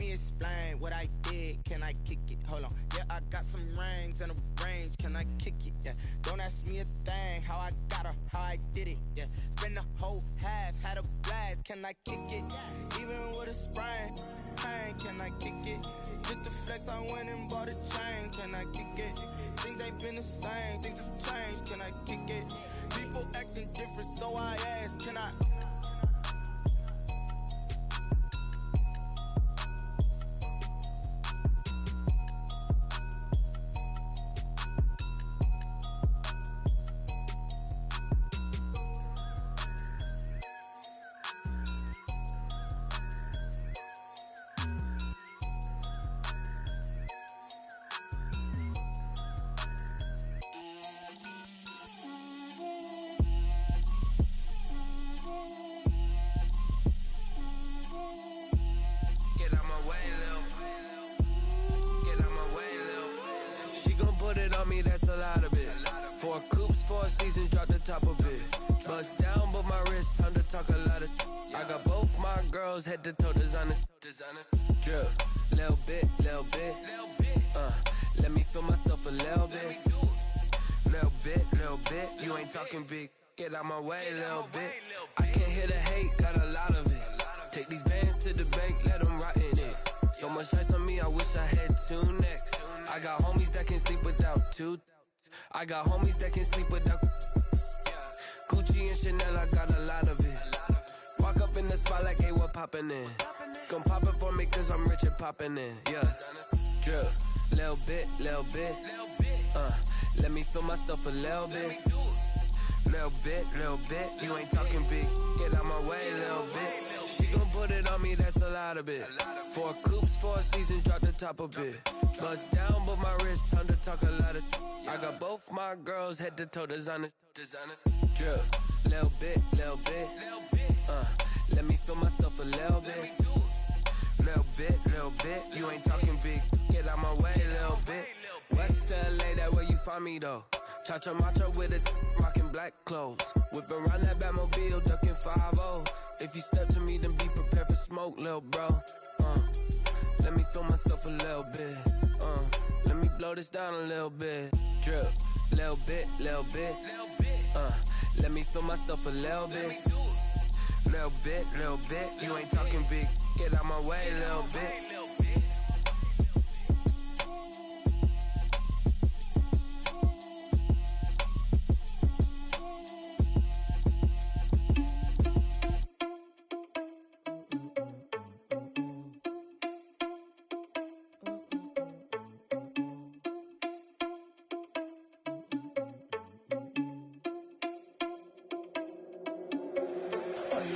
me explain what I did. Can I kick it? Hold on. Yeah, I got some rings and a range. Can I kick it? Yeah. Don't ask me a thing. How I got her, how I did it. Yeah. Spend the whole half, had a blast. Can I kick it? Even with a sprain, pain. Can I kick it? Just the flex, I went and bought a chain. Can I kick it? Things ain't been the same. Things have changed. Can I kick it? People acting different, so I ask. Can I? That's a lot of it. 4 coops, 4 seasons, drop the top of it. Bust down, but my wrist, time to talk a lot of. I got both my girls head to toe designer. Drip, little bit. Let me feel myself a little bit. Little bit. You ain't talking big. Get out my way, little bit. I can't hear the hate, got a lot of it. Take these bands to the bank, let them rot in it. So much ice on me, I wish I had 2 necks. I got homies that can sleep without 2. I got homies that can sleep without Gucci and Chanel, I got a lot of it. Walk up in the spot like, hey, what poppin' in? Gon' pop it for me cause I'm rich and poppin' in. Yeah, drip, little bit. Let me feel myself a little bit. Little bit. You ain't talking big. Get out my way, little bit. She gon' put it on me, that's a lot of it. 4 coops, 4 seasons, drop the top of it. Bust down, but my wrist, time to talk a lot of. I got both my girls head to toe designer. Drip, little bit. Let me feel myself a little bit. Little bit. You ain't talking big. Get out my way, little bit. West LA, that where you find me though. Cha-cha macha with it, rockin' black clothes. Whippin' around that Batmobile, duckin' 5-0. If you step to me, then be prepared for smoke, lil' bro. Let me feel myself a little bit. Let me blow this down a little bit. Drip, little bit. Let me feel myself a little bit. Little bit. You ain't talking big. Get out my way, little bit.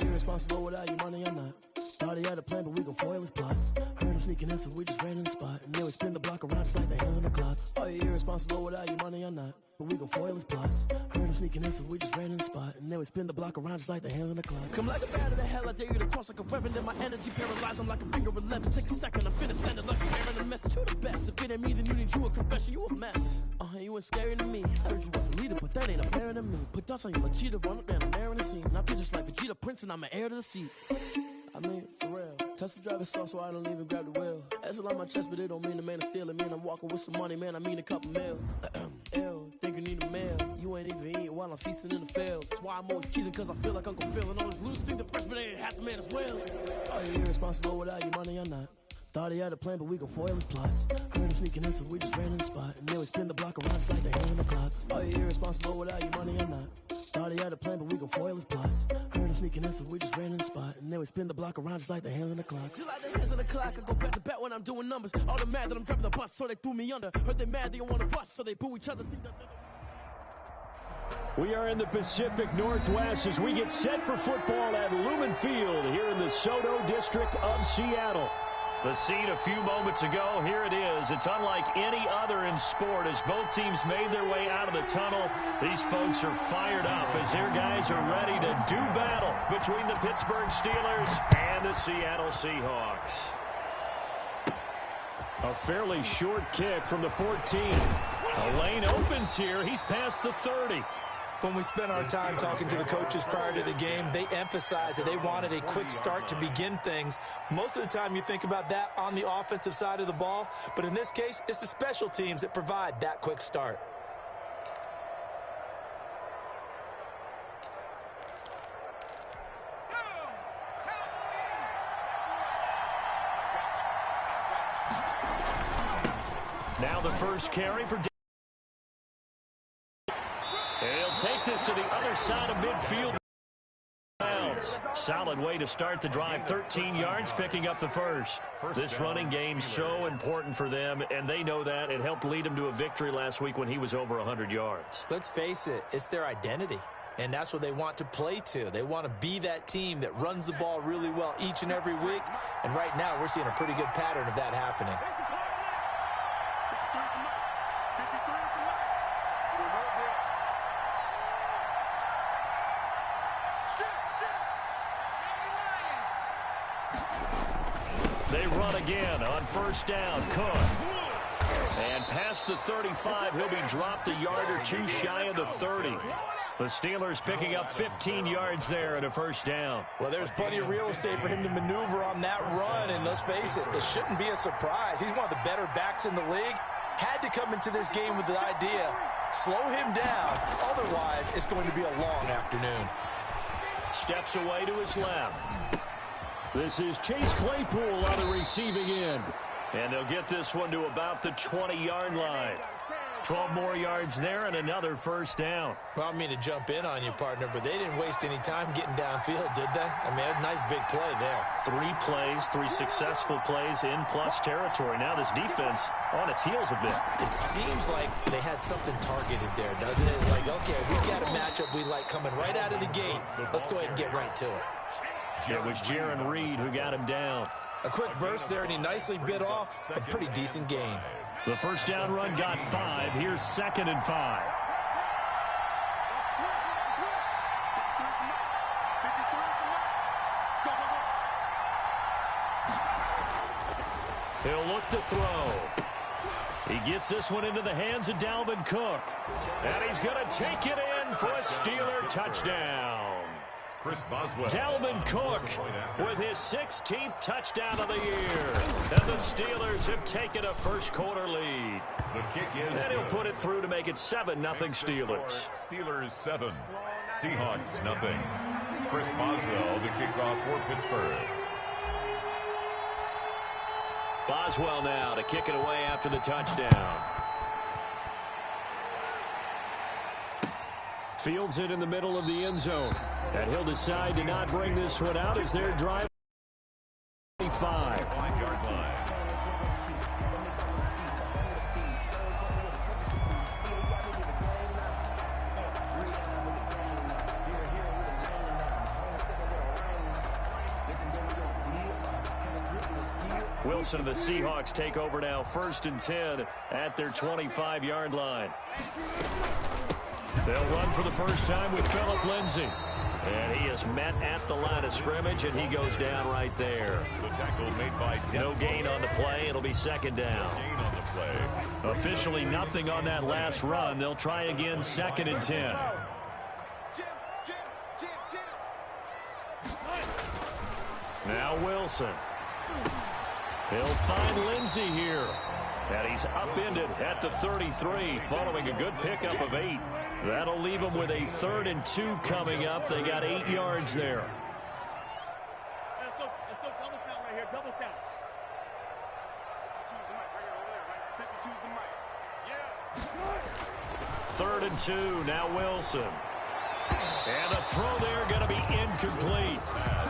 Irresponsible without your money or not. Thought he had a plan, but we gon' foil his plot. Heard him sneaking in, so we just ran in the spot. And then we spin the block around just like the hands on the clock. Are you irresponsible without your money or not? But we gon' foil his plot. Heard him sneaking in, so we just ran in the spot. And then we spin the block around just like the hands on the clock. Come like a bat of the hell, I dare you to cross like a reverend. And my energy paralyzed, I'm like a finger 11. Take a second, I'm finna send it like a bear in a mess. You the best, if it ain't me, then you need you a confession. You a mess. You ain't scary to me. Heard you was a leader, but that ain't apparent to me. Put dust on you like cheetah, run up and I'm there in the scene. And I feel just like Vegeta Prince and I'm an heir to the seat. I mean, for real. Touch the driver's sauce so I don't even grab the wheel. That's on my chest, but it don't mean the man is stealing. Man, I'm walking with some money, man, I mean a couple mil. Ew, think you need a meal. You ain't even eating while I'm feasting in the field. That's why I'm always cheesing, cause I feel like Uncle Phil. And all those loose think the freshman ain't half the man as well. Are you irresponsible without your money or not? Thought he had a plan, but we gon' foil his plot. Heard him sneaking in, so we just ran in the spot. And then we spin the block around just like the hands on the clock. Are you irresponsible without your money or not? Thought he had a plan, but we gon' foil his plot. Heard him sneaking in, so we just ran in the spot. And then we spin the block around just like the hands on the clock. Just like the hands on the clock, I go back to back when I'm doing numbers. All the mad that I'm driving the bus, so they threw me under. Heard they mad, they don't wanna bust, so they boo each other. Think that we are in the Pacific Northwest as we get set for football at Lumen Field here in the SoDo district of Seattle. The scene a few moments ago, here it is. It's unlike any other in sport as both teams made their way out of the tunnel. These folks are fired up as their guys are ready to do battle between the Pittsburgh Steelers and the Seattle Seahawks. A fairly short kick from the 14. A lane opens here. He's past the 30. When we spent our time talking to the coaches prior to the game, they emphasized that they wanted a quick start to begin things. Most of the time you think about that on the offensive side of the ball, but in this case, it's the special teams that provide that quick start. Now the first carry for he'll take this to the other side of midfield. Solid way to start the drive. 13 yards, picking up the first. This running game's so important for them, and they know that. It helped lead them to a victory last week when he was over 100 yards. Let's face it, it's their identity, and that's what they want to play to. They want to be that team that runs the ball really well each and every week, and right now we're seeing a pretty good pattern of that happening. They run again on first down. Cook. And past the 35, he'll be dropped a yard or two shy of the 30. The Steelers picking up 15 yards there and a first down. Well, there's plenty of real estate for him to maneuver on that run, and let's face it, it shouldn't be a surprise. He's one of the better backs in the league. Had to come into this game with the idea, slow him down, otherwise it's going to be a long afternoon. Steps away to his left. This is Chase Claypool on the receiving end. And they'll get this one to about the 20-yard line. 12 more yards there and another first down. Well, I mean to jump in on you, partner, but they didn't waste any time getting downfield, did they? I mean, a nice big play there. 3 plays, 3 successful plays in plus territory. Now this defense on its heels a bit. It seems like they had something targeted there, doesn't it? It's like, okay, we've got a matchup we like coming right out of the gate. Let's go ahead and get right to it. It was Jaron Reed who got him down. A quick burst there, and he nicely bit off a pretty decent gain. The first down run got 5. Here's 2nd and 5. He'll look to throw. He gets this one into the hands of Dalvin Cook. And he's going to take it in for a Steeler touchdown. Dalvin Cook with his 16th touchdown of the year. And the Steelers have taken a first-quarter lead. And he'll put it through to make it 7-0 Steelers. Steelers 7, Seahawks 0. Chris Boswell, the kickoff for Pittsburgh. Boswell now to kick it away after the touchdown. Fields it in the middle of the end zone. And he'll decide to not bring this one out as their drive 25. 5-yard line. Wilson and the Seahawks take over now, 1st and 10 at their 25-yard line. They'll run for the first time with Phillip Lindsay. And he is met at the line of scrimmage, and he goes down right there. The tackle made by no gain on the play. It'll be 2nd down. Gain on the play. Officially nothing on that last run. They'll try again, 2nd and 10. Now Wilson. He'll find Lindsay here. And he's upended at the 33 following a good pickup of 8. That'll leave them with a 3rd and 2 coming up. They got 8 yards there. Let's go double count right here. Double count. Choose the mic right here over there, right? Pick and choose the mic. Yeah. 3rd and 2. Now Wilson. And a throw there going to be incomplete.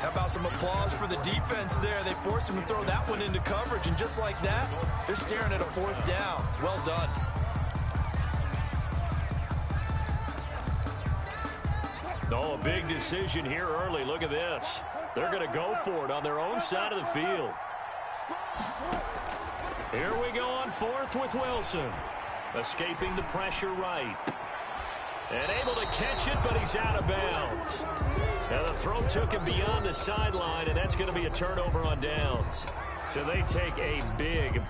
How about some applause for the defense there? They forced him to throw that one into coverage, and just like that, they're staring at a 4th down. Well done. Oh, a big decision here early. Look at this. They're going to go for it on their own side of the field. Here we go on 4th with Wilson. Escaping the pressure right. And able to catch it, but he's out of bounds. Now the throw took him beyond the sideline, and that's going to be a turnover on downs. So they take a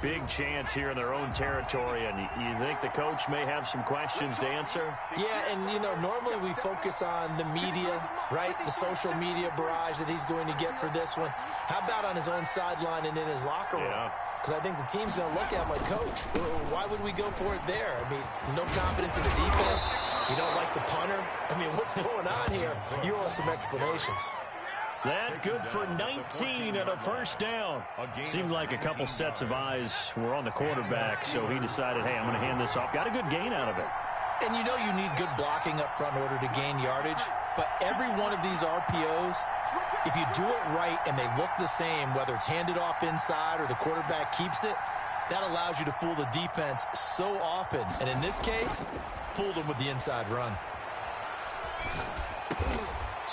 big chance here in their own territory, and you think the coach may have some questions to answer? Yeah, and, you know, normally we focus on the media, right? The social media barrage that he's going to get for this one. How about on his own sideline and in his locker room? Because I think the team's going to look at him like, Coach, why would we go for it there? I mean, no confidence in the defense. You don't like the punter. I mean, what's going on here? You owe us some explanations. That good for 19 and a first down. Seemed like a couple sets of eyes were on the quarterback, so he decided, hey, I'm going to hand this off. Got a good gain out of it. And you know you need good blocking up front in order to gain yardage. But every one of these RPOs, if you do it right and they look the same, whether it's handed off inside or the quarterback keeps it, that allows you to fool the defense so often. And in this case, fooled them with the inside run.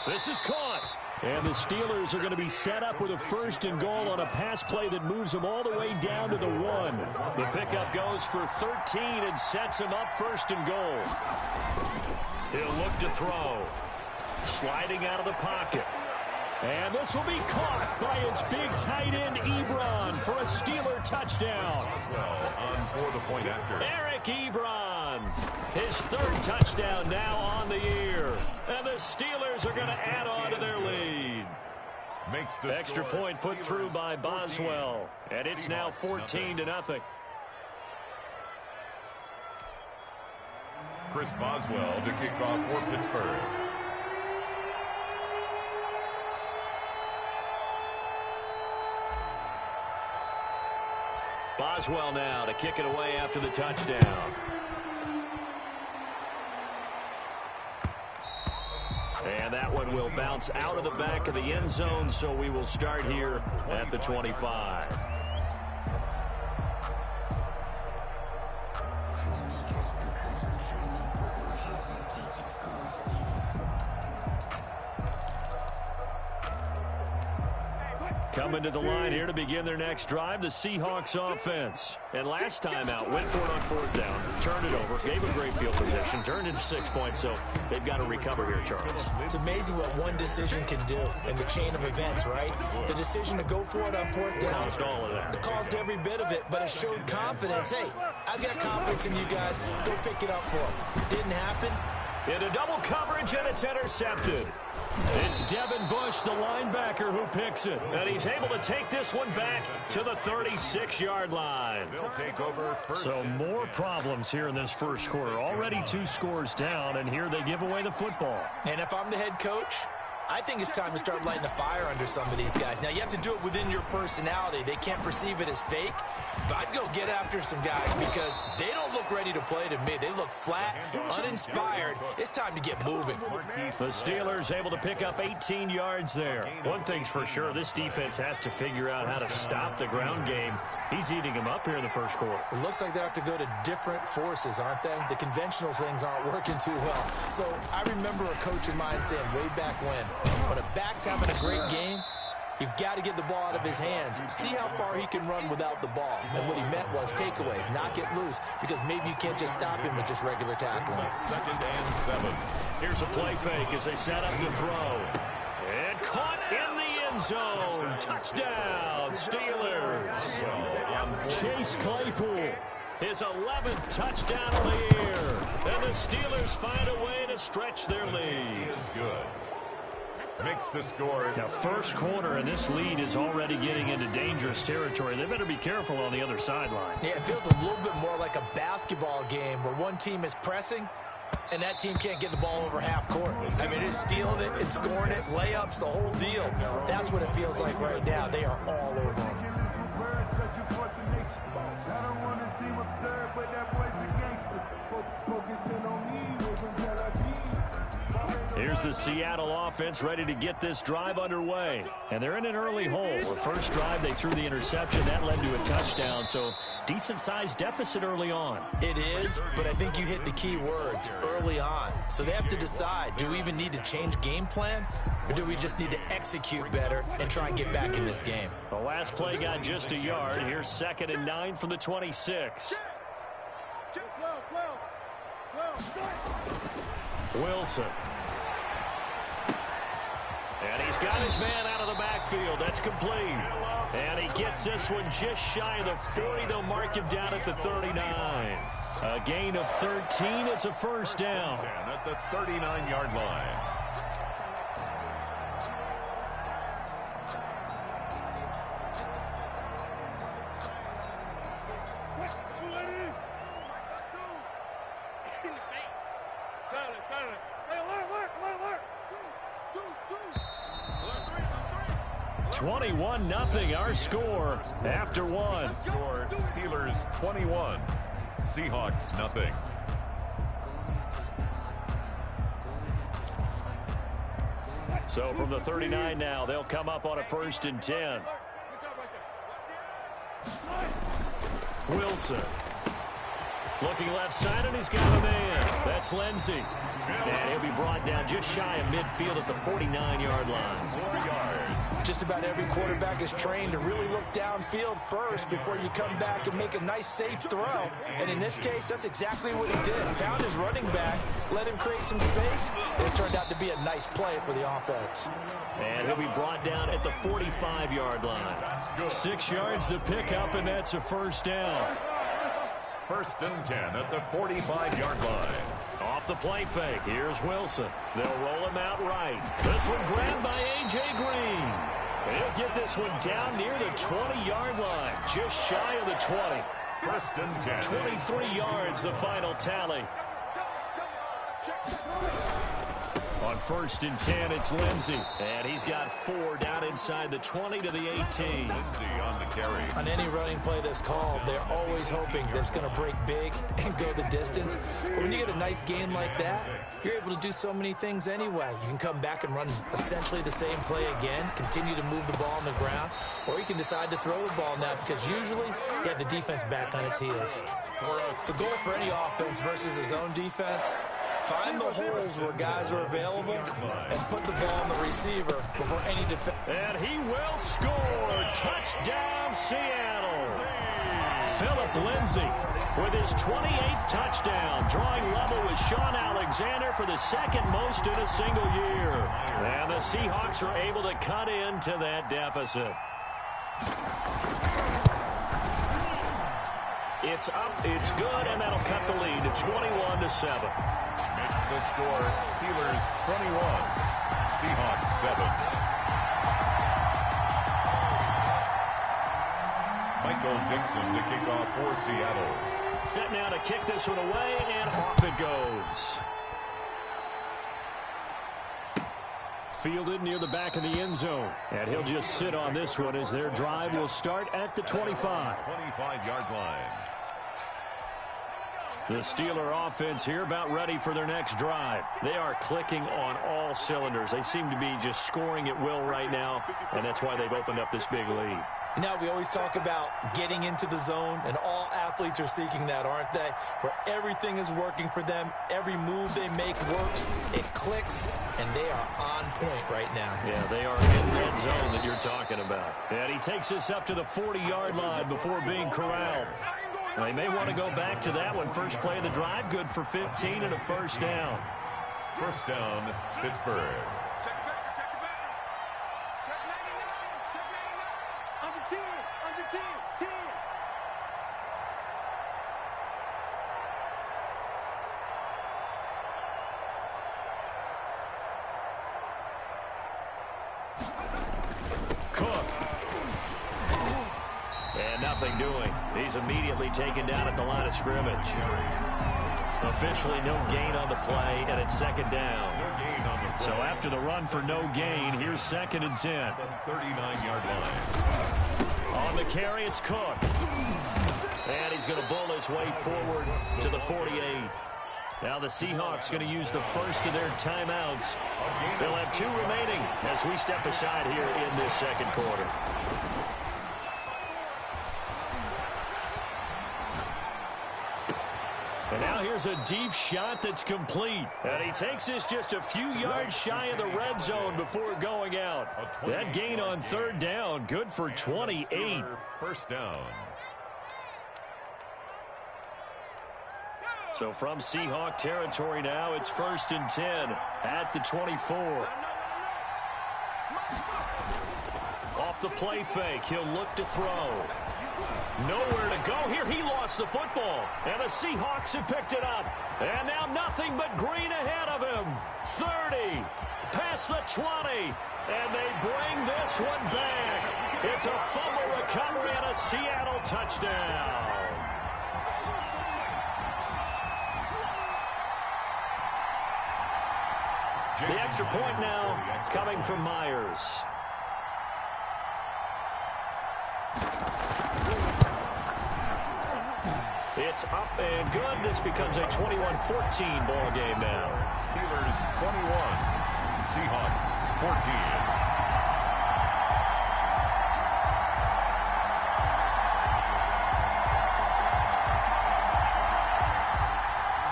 This is caught. And the Steelers are going to be set up with a 1st and goal on a pass play that moves them all the way down to the 1. The pickup goes for 13 and sets him up 1st and goal. He'll look to throw. Sliding out of the pocket. And this will be caught by his big tight end, Ebron, for a Steeler touchdown. On for the point after. Eric Ebron, his 3rd touchdown now on the year. And the Steelers are going to add on to their lead. Makes the extra point put through by Boswell. And it's now 14-0. Chris Boswell to kick off for Pittsburgh. Boswell now to kick it away after the touchdown. And that one will bounce out of the back of the end zone, so we will start here at the 25. Coming to the line here to begin their next drive, the Seahawks offense. And last time out, went for it on 4th down, turned it over, gave a great field position, turned into 6 points, so they've got to recover here, Charles. It's amazing what one decision can do in the chain of events, right? The decision to go for it on 4th down. Caused all of that. It caused every bit of it, but it showed confidence. Hey, I've got confidence in you guys. Go pick it up for them. Didn't happen. Into double coverage, and it's intercepted. It's Devin Bush, the linebacker, who picks it. And he's able to take this one back to the 36-yard line. They'll take over first. So more problems here in this first quarter. Already 2 scores down, and here they give away the football. And if I'm the head coach, I think it's time to start lighting a fire under some of these guys. Now, you have to do it within your personality. They can't perceive it as fake. But I'd go get after some guys because they don't look ready to play to me. They look flat, uninspired. It's time to get moving. The Steelers able to pick up 18 yards there. One thing's for sure, this defense has to figure out how to stop the ground game. He's eating them up here in the first quarter. It looks like they have to go to different forces, aren't they? The conventional things aren't working too well. So I remember a coach of mine saying way back when a back's having a great game, you've got to get the ball out of his hands. See how far he can run without the ball. And what he meant was takeaways, not get loose, because maybe you can't just stop him with just regular tackling. 2nd and 7. Here's a play fake as they set up to throw. And caught in the end zone. Touchdown, Steelers. Chase Claypool, his 11th touchdown of the year. And the Steelers find a way to stretch their lead. Is good. Makes the score. Now, first quarter, and this lead is already getting into dangerous territory. They better be careful on the other sideline. Yeah, it feels a little bit more like a basketball game where one team is pressing and that team can't get the ball over half court. I mean, it's stealing it and scoring it, layups, the whole deal. That's what it feels like right now. They are all over them. Here's the Seattle offense ready to get this drive underway. And they're in an early hole. The first drive, they threw the interception. That led to a touchdown, so decent-sized deficit early on. It is, but I think you hit the key words, early on. So they have to decide, do we even need to change game plan? Or do we just need to execute better and try and get back in this game? The last play got just a yard. Here's 2nd and 9 from the 26. Wilson. And he's got his man out of the backfield. That's complete. And he gets this one just shy of the 40. They'll mark him down at the 39. A gain of 13. It's a first down. 10 at the 39-yard line. Nothing. Our score after one. Score Steelers 21, Seahawks nothing. So from the 39 now, they'll come up on a 1st and 10. Wilson. Looking left side, and he's got a man. That's Lindsey. And he'll be brought down just shy of midfield at the 49-yard line. 4 yards. Just about every quarterback is trained to really look downfield first before you come back and make a nice, safe throw. And in this case, that's exactly what he did. Found his running back, let him create some space, and it turned out to be a nice play for the offense. And he'll be brought down at the 45-yard line. 6 yards to pick up, and that's a first down. 1st and 10 at the 45-yard line. Off the play fake, here's Wilson. They'll roll him out right. This one grabbed by A.J. Green. And he'll get this one down near the 20-yard line, just shy of the 20. 1st and 10. 23 yards, the final tally. On 1st and 10, it's Lindsey. And he's got 4 down inside the 20 to the 18. Lindsey on the carry. On any running play that's called, they're always hoping that it's going to break big and go the distance. But when you get a nice gain like that, you're able to do so many things anyway. You can come back and run essentially the same play again, continue to move the ball on the ground, or you can decide to throw the ball now because usually you have the defense back on its heels. The goal for any offense versus his own defense, find the holes where guys are available and put the ball on the receiver before any defense. And he will score. Touchdown, Seattle. Philip Lindsey with his 28th touchdown, drawing level with Sean Alexander for the 2nd most in a single year. And the Seahawks are able to cut into that deficit. It's up, it's good, and that'll cut the lead to 21-7. Makes the score Steelers 21, Seahawks 7. Michael Dixon to kick off for Seattle. Set now to kick this one away, and off it goes. Fielded near the back of the end zone. And he'll just sit on this one as their drive will start at the 25. 25-yard line. The Steeler offense here about ready for their next drive. They are clicking on all cylinders. They seem to be just scoring at will right now, and that's why they've opened up this big lead. You know, we always talk about getting into the zone, and all athletes are seeking that, aren't they? Where everything is working for them, every move they make works, it clicks, and they are on point right now. Yeah, they are in that zone that you're talking about. And he takes us up to the 40-yard line before being corralled. They may want to go back to that one. First play of the drive, good for 15 and a first down. First down, Pittsburgh. Cook. And nothing doing. He's immediately taken down at the line of scrimmage. Officially no gain on the play, and it's 2nd down. So after the run for no gain, here's 2nd and 10. 39-yard line. On the carry, it's Cook. And he's going to bull his way forward to the 48. Now the Seahawks going to use the first of their timeouts. They'll have 2 remaining as we step aside here in this 2nd quarter. And now here's a deep shot that's complete. And he takes this just a few yards shy of the red zone before going out. That gain on 3rd down, good for 28. First down. So from Seahawk territory now, it's 1st and 10 at the 24. Off off the play fake. He'll look to throw. Nowhere to go here. He lost the football. And the Seahawks have picked it up. And now nothing but green ahead of him. 30. Past the 20. And they bring this one back. It's a fumble recovery and a Seattle touchdown. The extra point now coming from Myers. It's up and good. This becomes a 21-14 ball game now. Steelers 21, Seahawks 14.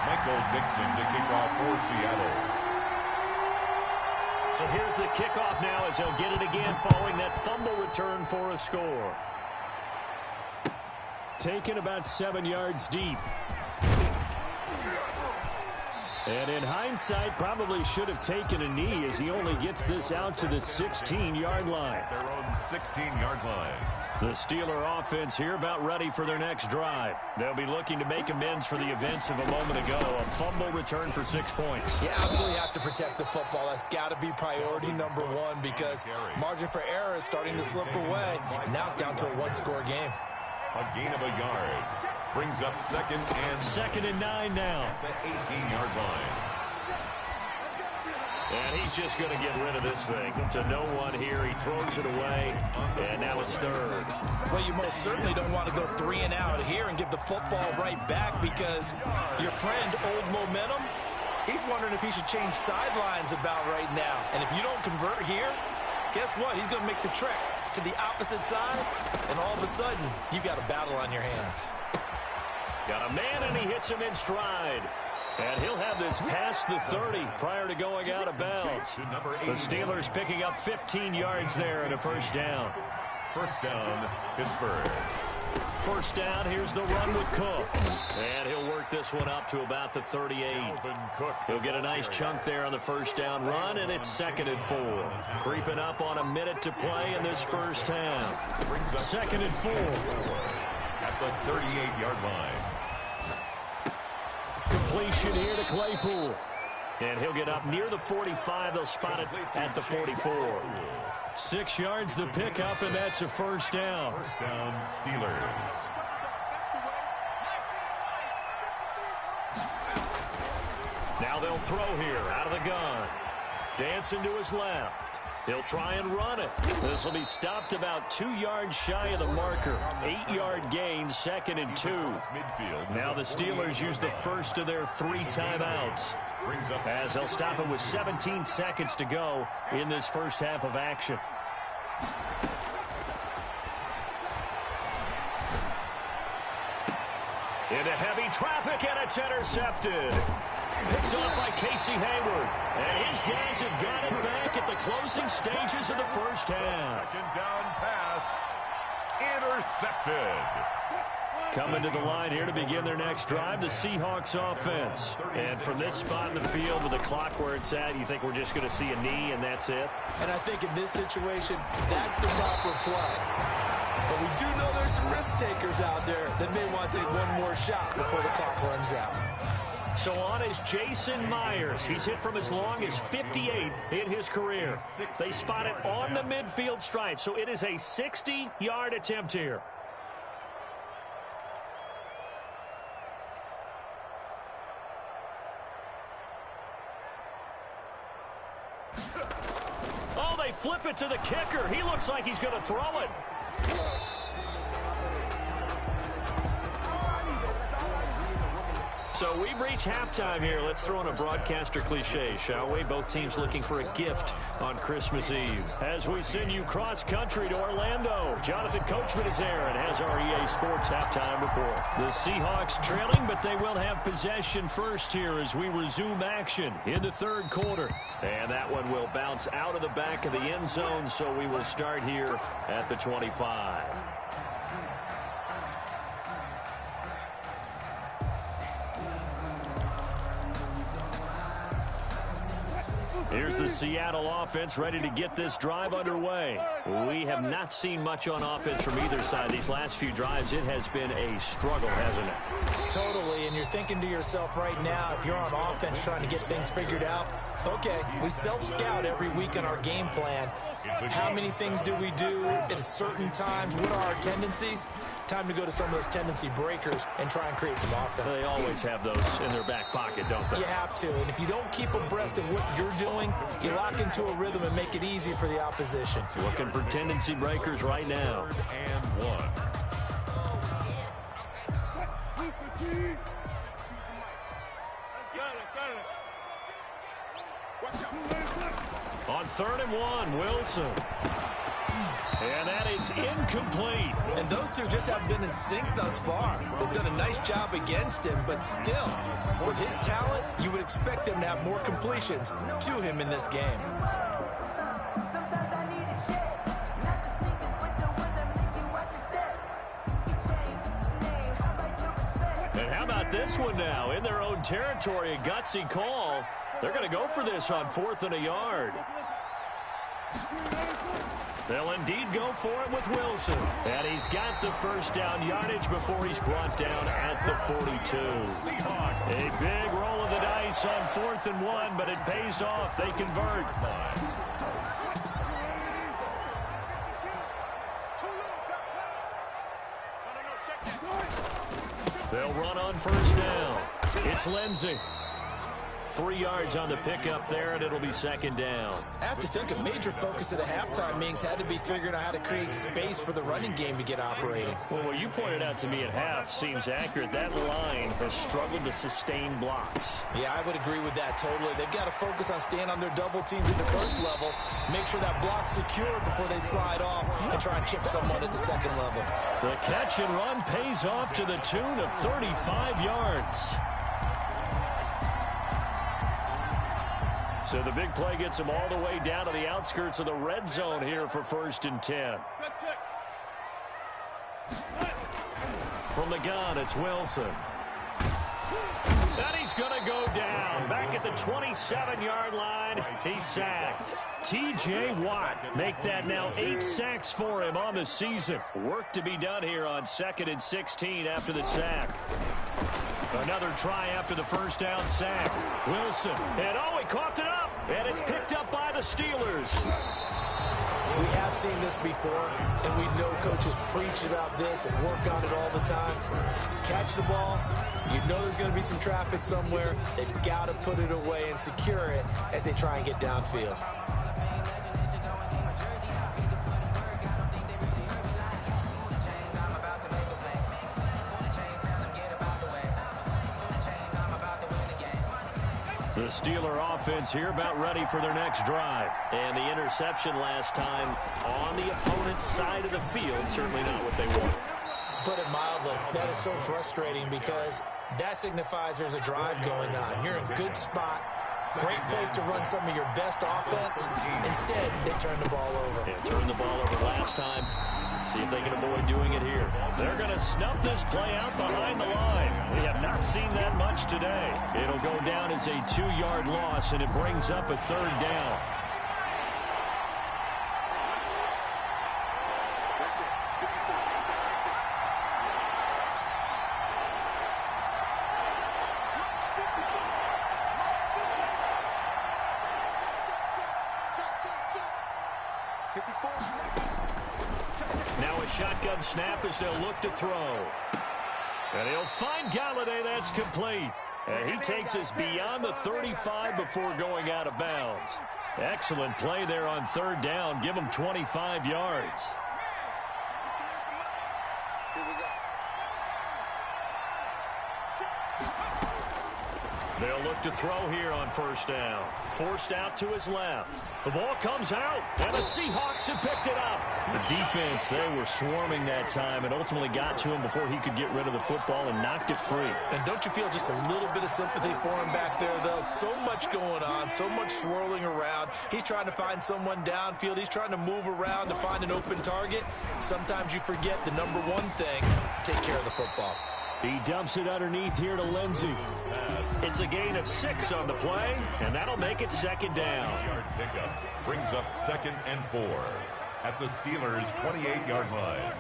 Michael Dixon to kick off for Seattle. So here's the kickoff now as they'll get it again following that fumble return for a score. Taken about 7 yards deep. And in hindsight, probably should have taken a knee as he only gets this out to the 16-yard line. Their own 16-yard line. The Steeler offense here about ready for their next drive. They'll be looking to make amends for the events of a moment ago. A fumble return for 6 points. You absolutely have to protect the football. That's got to be priority number one because margin for error is starting to slip away. And now it's down to a one-score game. A gain of a yard. Brings up second and 9 now. At the 18-yard line. And he's just going to get rid of this thing. To no one here. He throws it away. And now it's third. Well, you most certainly don't want to go 3 and out here and give the football right back because your friend, Old Momentum, he's wondering if he should change sidelines about right now. And if you don't convert here, guess what? He's going to make the trek to the opposite side, and all of a sudden, you've got a battle on your hands. Got a man, and he hits him in stride. And he'll have this past the 30 prior to going out of bounds. The Steelers picking up 15 yards there and a first down. First down, Pittsburgh. First down, here's the run with Cook. And he'll work this one up to about the 38. He'll get a nice chunk there on the first down run, and it's 2nd and 4. Creeping up on a minute to play in this first half. 2nd and 4. At the 38-yard line. Completion here to Claypool. And he'll get up near the 45. They'll spot it at the 44. 6 yards the pickup, and that's a first down. First down, Steelers. Now they'll throw here out of the gun. Dancing to his left. He'll try and run it. This will be stopped about 2 yards shy of the marker. 8-yard gain, 2nd and 2. Now the Steelers use the first of their 3 timeouts as they'll stop it with 17 seconds to go in this first half of action. Into heavy traffic, and it's intercepted. Picked off by Casey Hayward. And his guys have got it back at the closing stages of the first half. Second down pass. Intercepted. Coming to the line here to begin their next drive, the Seahawks offense. And from this spot in the field with the clock where it's at, you think we're just going to see a knee and that's it? And I think in this situation, that's the proper play. But we do know there's some risk takers out there that may want to take one more shot before the clock runs out. So on is Jason Myers. He's hit from as long as 58 in his career. They spot it on the midfield stripe, so it is a 60-yard attempt here. Oh, they flip it to the kicker. He looks like he's going to throw it. So we've reached halftime here. Let's throw in a broadcaster cliche, shall we? Both teams looking for a gift on Christmas Eve. As we send you cross-country to Orlando, Jonathan Coachman is there and has our EA Sports halftime report. The Seahawks trailing, but they will have possession first here as we resume action in the third quarter. And that one will bounce out of the back of the end zone, so we will start here at the 25. Here's the Seattle offense ready to get this drive underway. We have not seen much on offense from either side. These last few drives, it has been a struggle, hasn't it? Totally, and you're thinking to yourself right now, if you're on offense trying to get things figured out, okay, we self-scout every week in our game plan. How many things do we do at certain times? What are our tendencies? Time to go to some of those tendency breakers and try and create some offense. They always have those in their back pocket, don't they? You have to, and if you don't keep abreast of what you're doing, you lock into a rhythm and make it easy for the opposition. Looking for tendency breakers right now. And 1. On 3rd and 1, Wilson. And that is incomplete. And those two just haven't been in sync thus far. They've done a nice job against him, but still, with his talent, you would expect them to have more completions to him in this game. And how about this one now? In their own territory, a gutsy call. They're going to go for this on 4th and a yard. They'll indeed go for it with Wilson. And he's got the first down yardage before he's brought down at the 42. A big roll of the dice on 4th and 1, but it pays off. They convert. They'll run on 1st down. It's Lindsey. 3 yards on the pickup there, and it'll be 2nd down. I have to think a major focus of the halftime meetings had to be figuring out how to create space for the running game to get operating. Well, what you pointed out to me at half seems accurate. That line has struggled to sustain blocks. Yeah, I would agree with that totally. They've got to focus on staying on their double teams at the first level, make sure that block's secure before they slide off and try and chip someone at the 2nd level. The catch and run pays off to the tune of 35 yards. So the big play gets him all the way down to the outskirts of the red zone here for 1st and 10. From the gun, it's Wilson. And he's going to go down. Back at the 27-yard line, he's sacked. T.J. Watt make that now 8 sacks for him on the season. Work to be done here on 2nd and 16 after the sack. Another try after the 1st down sack. Wilson, and he coughed it up, and it's picked up by the Steelers. We have seen this before, and we know coaches preach about this and work on it all the time. Catch the ball. You know there's going to be some traffic somewhere. They've got to put it away and secure it as they try and get downfield. The Steeler offense here about ready for their next drive. And the interception last time on the opponent's side of the field, certainly not what they want. Put it mildly, that is so frustrating because that signifies there's a drive going on. You're in a good spot, great place to run some of your best offense. Instead, they turn the ball over. Yeah, turned the ball over last time. See if they can avoid doing it here. They're going to snuff this play out behind the line. We have not seen that much today. It'll go down as a 2-yard loss, and it brings up a 3rd down. Now a shotgun snap as they'll look to throw. And he'll find Galladay. That's complete. And he takes us beyond the 35 before going out of bounds. Excellent play there on 3rd down. Give him 25 yards. They'll look to throw here on 1st down. Forced out to his left. The ball comes out, and the Seahawks have picked it up. The defense, they were swarming that time and ultimately got to him before he could get rid of the football and knocked it free. And don't you feel just a little bit of sympathy for him back there, though? So much going on, so much swirling around. He's trying to find someone downfield. He's trying to move around to find an open target. Sometimes you forget the number one thing, take care of the football. He dumps it underneath here to Lindsey. It's a gain of 6 on the play, and that'll make it second down. Yard pickup brings up 2nd and 4 at the Steelers' 28-yard line.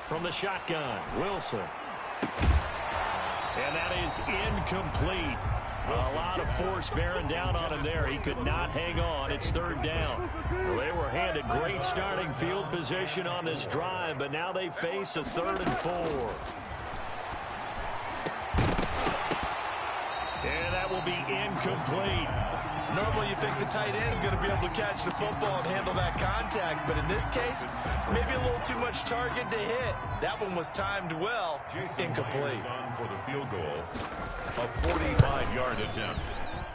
From the shotgun, Wilson. And that is incomplete. A lot of force bearing down on him there. He could not hang on. It's 3rd down. Well, they were handed great starting field position on this drive, but now they face a 3rd and 4. And that will be incomplete. Normally you think the tight end's going to be able to catch the football and handle that contact, but in this case, maybe a little too much target to hit. That one was timed well. Incomplete. On for the field goal, a 45-yard attempt.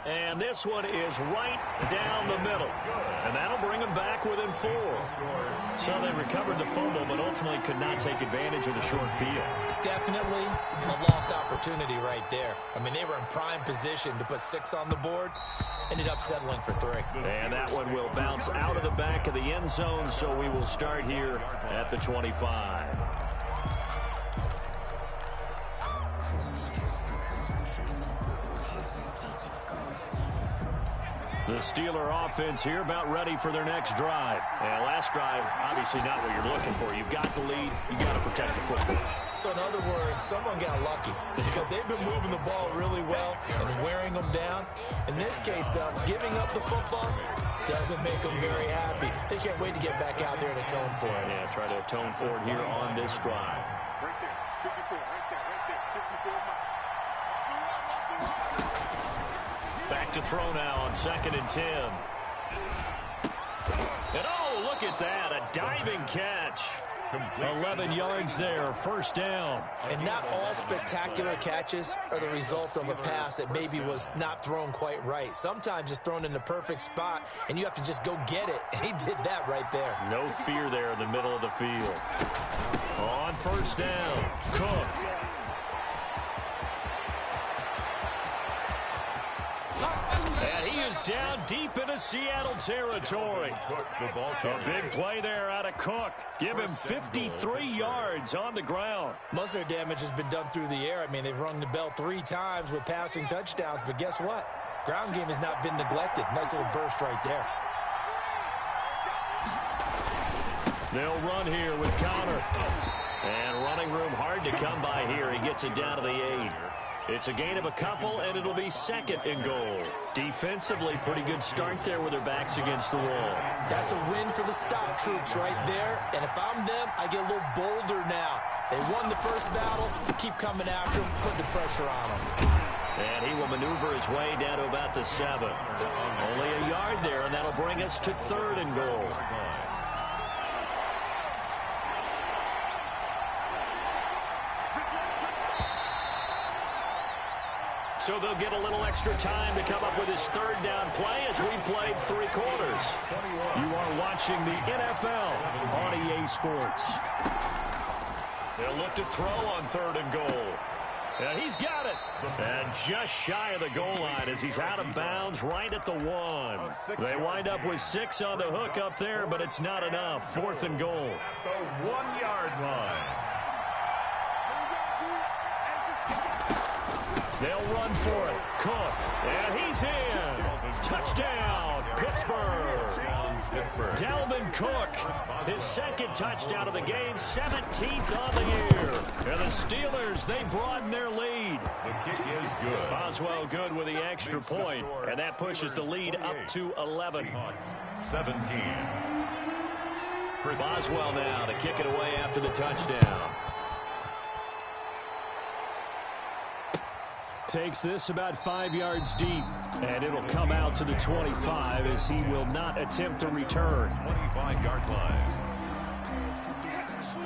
And this one is right down the middle. And that'll bring them back within 4. So they recovered the fumble, but ultimately could not take advantage of the short field. Definitely a lost opportunity right there. I mean, they were in prime position to put 6 on the board. Ended up settling for 3. And that one will bounce out of the back of the end zone, so we will start here at the 25. The Steeler offense here about ready for their next drive. And last drive, obviously not what you're looking for. You've got the lead. You've got to protect the football. So in other words, someone got lucky because they've been moving the ball really well and wearing them down. In this case, though, giving up the football doesn't make them very happy. They can't wait to get back out there and atone for it. Yeah, try to atone for it here on this drive. Right there, 54, right there, 54 miles. Back to throw now on 2nd and 10. And oh, look at that, a diving catch. 11 yards there, 1st down. And not all spectacular catches are the result of a pass that maybe was not thrown quite right. Sometimes it's thrown in the perfect spot, and you have to just go get it. And he did that right there. No fear there in the middle of the field. On 1st down, Cook. And he is down deep into Seattle territory. A big play there out of Cook. Give him 53 yards on the ground. Most of their damage has been done through the air. I mean, they've rung the bell 3 times with passing touchdowns, but guess what? Ground game has not been neglected. Nice little burst right there. They'll run here with Connor. And running room hard to come by here. He gets it down to the 8. It's a gain of a couple, and it'll be 2nd and goal. Defensively, pretty good start there with their backs against the wall. That's a win for the stop troops right there. And if I'm them, I get a little bolder now. They won the first battle. Keep coming after them. Put the pressure on them. And he will maneuver his way down to about the 7. Only a yard there, and that'll bring us to 3rd and goal. So they'll get a little extra time to come up with his 3rd down play as we played 3 quarters. You are watching the NFL on EA Sports. They'll look to throw on 3rd and goal. And he's got it. And just shy of the goal line as he's out of bounds right at the 1. They wind up with 6 on the hook up there, but it's not enough. 4th and goal. At the 1-yard line. They'll run for it. Cook. And he's in. Touchdown, Pittsburgh. Dalvin Cook, his 2nd touchdown of the game, 17th on the year. And the Steelers, they broaden their lead. The kick is good. Boswell good with the extra point, and that pushes the lead up to 11. 17. Boswell now to kick it away after the touchdown. Takes this about 5 yards deep, and it'll come out to the 25 as he will not attempt to return. 25-yard line.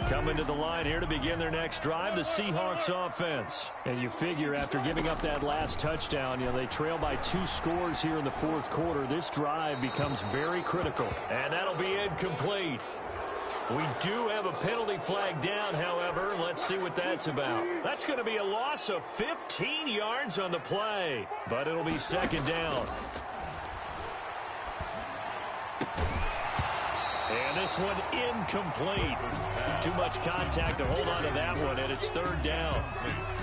Coming to the line here to begin their next drive, the Seahawks offense. And you figure after giving up that last touchdown, they trail by 2 scores here in the 4th quarter. This drive becomes very critical. And that'll be incomplete. We do have a penalty flag down, however. Let's see what that's about. That's going to be a loss of 15 yards on the play, but it'll be 2nd down. And this one incomplete. Too much contact to hold on to that one, and it's third down.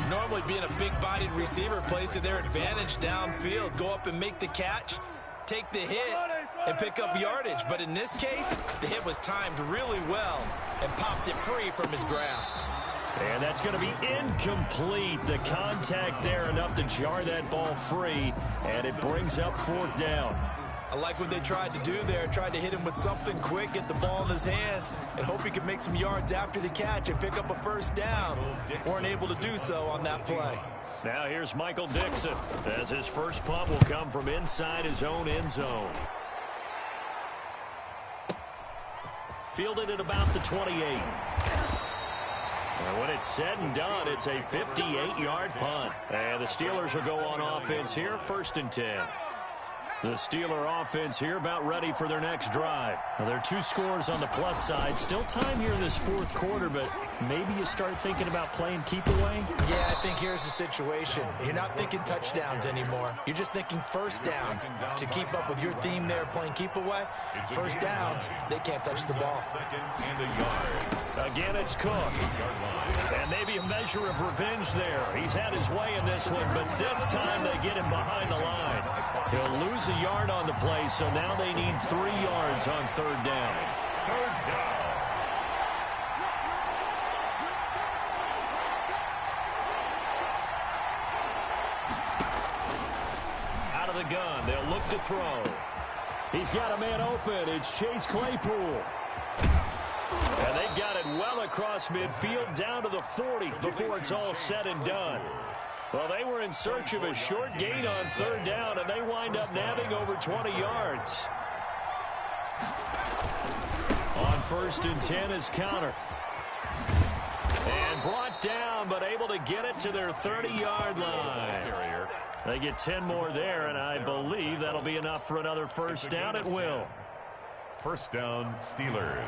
Normally being a big-bodied receiver plays to their advantage downfield. Go up and make the catch, take the hit, and pick up yardage. But in this case, the hit was timed really well and popped it free from his grasp. And that's going to be incomplete. The contact there enough to jar that ball free, and it brings up fourth down. I like what they tried to do there, tried to hit him with something quick, get the ball in his hands, and hope he could make some yards after the catch and pick up a first down. Weren't able to do so on that play. Now here's Michael Dixon, as his first punt will come from inside his own end zone. Fielded at about the 28. And when it's said and done, it's a 58-yard punt. And the Steelers will go on offense here, 1st and 10. The Steeler offense here about ready for their next drive. Now, there are 2 scores on the plus side. Still time here in this 4th quarter, but maybe you start thinking about playing keep away? Yeah, I think here's the situation. You're not thinking touchdowns anymore. You're just thinking first downs. To keep up with your theme there, playing keep away, first downs, they can't touch the ball. Again, it's Cook. And maybe a measure of revenge there. He's had his way in this one, but this time they get him behind the line. He'll lose a yard on the play, so now they need 3 yards on third down. Out of the gun, they'll look to throw. He's got a man open. It's Chase Claypool. And they got it well across midfield down to the 40 before it's all said and done. Well, they were in search of a short gain on third down, and they wind up nabbing over 20 yards. On 1st and 10 is Counter. And brought down, but able to get it to their 30-yard line. They get 10 more there, and I believe that'll be enough for another first down at will. First down, Steelers.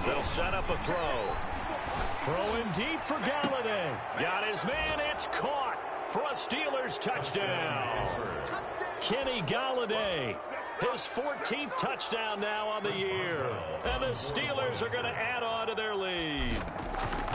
They'll set up a throw. Throwing deep for Galladay. Got his man. It's caught for a Steelers touchdown. Kenny Galladay, his 14th touchdown now on the year. And the Steelers are going to add on to their lead.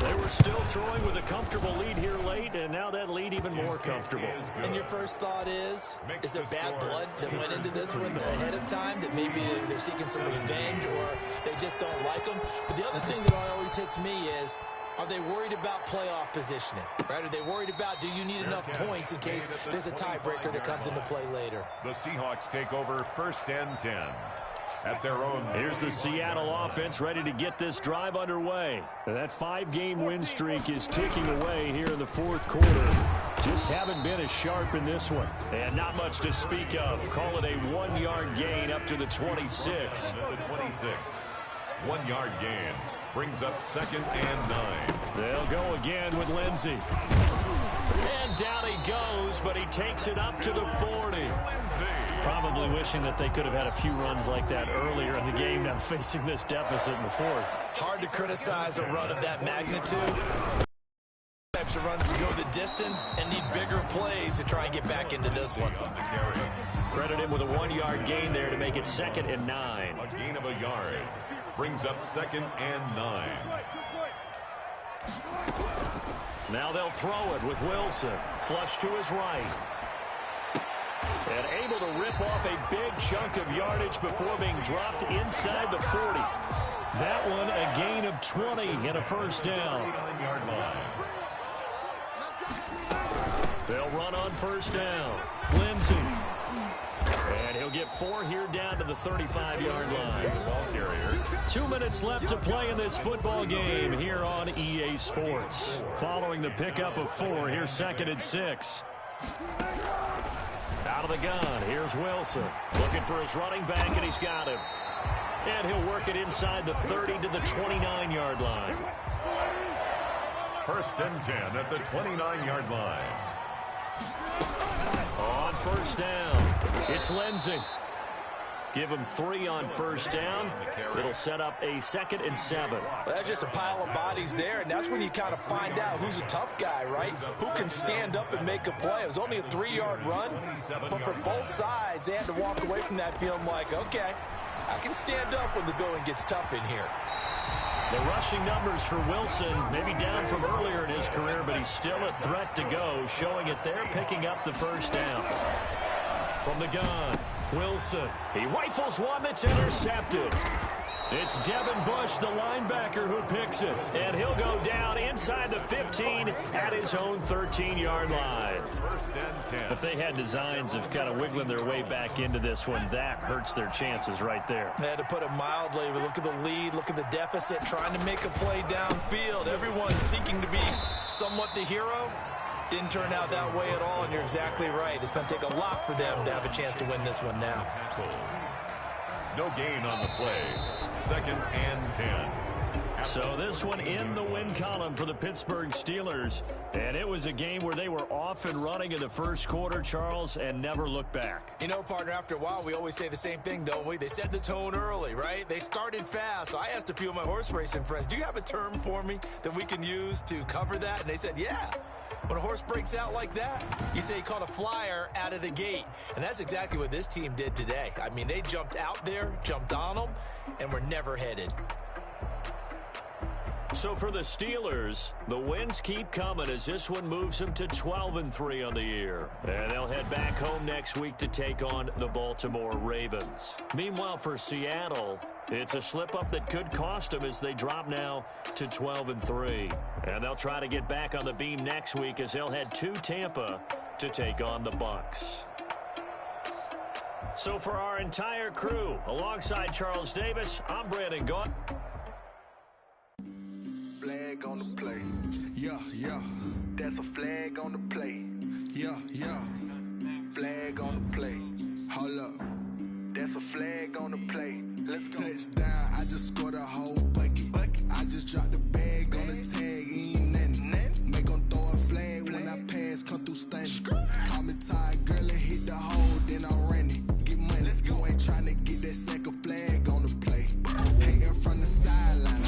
They were still throwing with a comfortable lead here late, and now that lead even more comfortable. And your first thought is there bad blood that went into this one ahead of time, that maybe they're seeking some revenge or they just don't like them? But the other thing that always hits me is, are they worried about playoff positioning? Right? Are they worried about, do you need enough points in case there's a tiebreaker that comes into play later? The Seahawks take over 1st and 10 at their own. Here's the Seattle offense ready to get this drive underway. That 5-game win streak is ticking away here in the 4th quarter. Just haven't been as sharp in this one. And not much to speak of. Call it a 1-yard gain up to the 26. The 26. 1-yard gain. Brings up 2nd and 9. They'll go again with Lindsey. And down he goes, but he takes it up to the 40. Probably wishing that they could have had a few runs like that earlier in the game, now facing this deficit in the 4th. Hard to criticize a run of that magnitude. Types of runs to go the distance and need bigger plays to try and get back into this one. Credit him with a 1-yard gain there to make it 2nd and 9. A gain of a yard. Brings up 2nd and 9. Now they'll throw it with Wilson. Flush to his right. And able to rip off a big chunk of yardage before being dropped inside the 40. That one a gain of 20 and a first down. They'll run on first down. Lindsey. And he'll get 4 here down to the 35-yard line. 2 minutes left to play in this football game here on EA Sports. Following the pickup of 4, here's 2nd and 6. Out of the gun, here's Wilson. Looking for his running back, and he's got him. And he'll work it inside the 30 to the 29-yard line. 1st and 10 at the 29-yard line. On first down, it's Lindsey. Give him 3 on first down. It'll set up a 2nd and 7. Well, that's just a pile of bodies there, and that's when you kind of find out who's a tough guy, right? Who can stand up and make a play. It was only a 3-yard run, but for both sides, they had to walk away from that feeling like, okay, I can stand up when the going gets tough in here. The rushing numbers for Wilson, maybe down from earlier in his career, but he's still a threat to go, showing it there, picking up the first down. From the gun, Wilson. He rifles one that's intercepted. It's Devin Bush, the linebacker, who picks it. And he'll go down inside the 15 at his own 13-yard line. If they had designs of kind of wiggling their way back into this one, that hurts their chances right there. They had to put it mildly. Look at the lead, look at the deficit, trying to make a play downfield. Everyone seeking to be somewhat the hero. Didn't turn out that way at all, and you're exactly right. It's going to take a lot for them to have a chance to win this one now. No gain on the play. 2nd and 10. So this one in the win column for the Pittsburgh Steelers. And it was a game where they were off and running in the first quarter, Charles, and never looked back. You know, partner, after a while, we always say the same thing, don't we? They set the tone early, right? They started fast. So I asked a few of my horse racing friends, do you have a term for me that we can use to cover that? And they said, yeah. When a horse breaks out like that, you say he caught a flyer out of the gate. And that's exactly what this team did today. I mean, they jumped out there, jumped on them, and were never headed. So for the Steelers, the wins keep coming as this one moves them to 12-3 on the year. And they'll head back home next week to take on the Baltimore Ravens. Meanwhile, for Seattle, it's a slip-up that could cost them as they drop now to 12-3. And they'll try to get back on the beam next week as they'll head to Tampa to take on the Bucs. So for our entire crew, alongside Charles Davis, I'm Brandon Gault. Flag on the play. Yeah, yeah. That's a flag on the play. Yeah, yeah. Flag on the play. Hold up. That's a flag on the play. Let's go. Touchdown, I just scored a whole bucket. I just dropped the bag on the tag, ain't nothing. Make them throw a flag when I pass, come through stunning. Call me tired, girl, and hit the hole, then I'm running. Get money, you ain't trying to get that second flag on the play. Hanging from the sideline.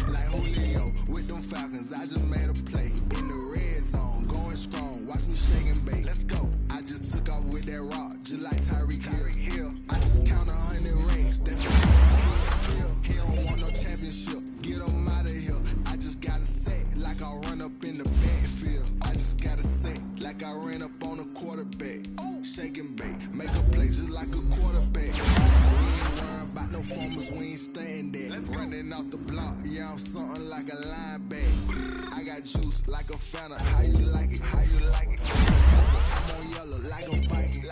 Like Julio with them Falcons, I just made a play. In the red zone, going strong, watch me shake and bake. Let's go. I just took off with that rock, just like Tyreek Hill. I just count 100 rings, that's what he don't want no championship, get him out of here. I just got a set, like I run up in the backfield. I just got a set, like I ran up on a quarterback. Shake and bake, make a play just like a quarterback. We ain't worrying about no formers, we ain't staying there. Running off the block, yeah, I'm something like a linebacker. I got juice like a Fanta, how you like it? How you like it? I'm on yellow like a Viking.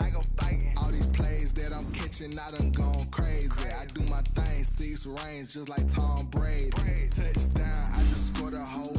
All these plays that I'm catching, I done gone crazy. I do my thing, 6 range just like Tom Brady. Touchdown, I just scored a whole